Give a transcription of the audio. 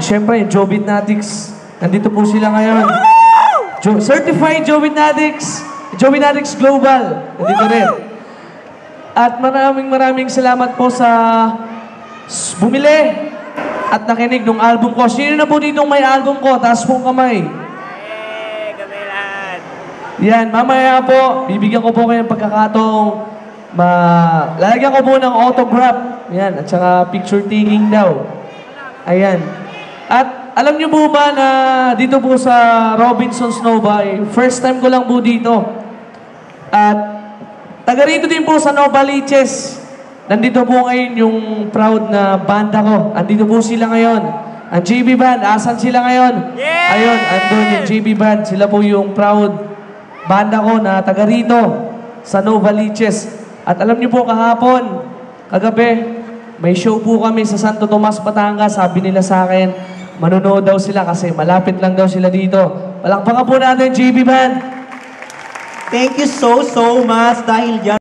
Siyempre, Jovitnatics. Nandito po sila ngayon. Certified Jovitnatics Global. Nandito rin. At maraming salamat po sa bumili at nakinig ng album ko. Sino na po dito may album ko? Taas pong kamay. Kami lahat. Yan, mamaya po, bibigyan ko po kayo ng pagkakataong lalagyan ko po ng autograph. Yan, at saka picture taking daw. Ayan. At alam niyo po ba na dito po sa Robinsons Nova, first time ko lang po dito. At taga rito din po sa Novaliches. Nandito po ngayon yung proud na banda ko. Andito po sila ngayon. Ang JB Band, asan sila ngayon? Yeah! Ayun, andun yung JB Band. Sila po yung proud banda ko na taga rito sa Novaliches. At alam niyo po kahapon, kagabi, may show po kami sa Santo Tomas, Batangas. Sabi nila sa akin, manonood daw sila kasi malapit lang daw sila dito. Palakpakan po natin, JB Band. Thank you so much dahil dyan.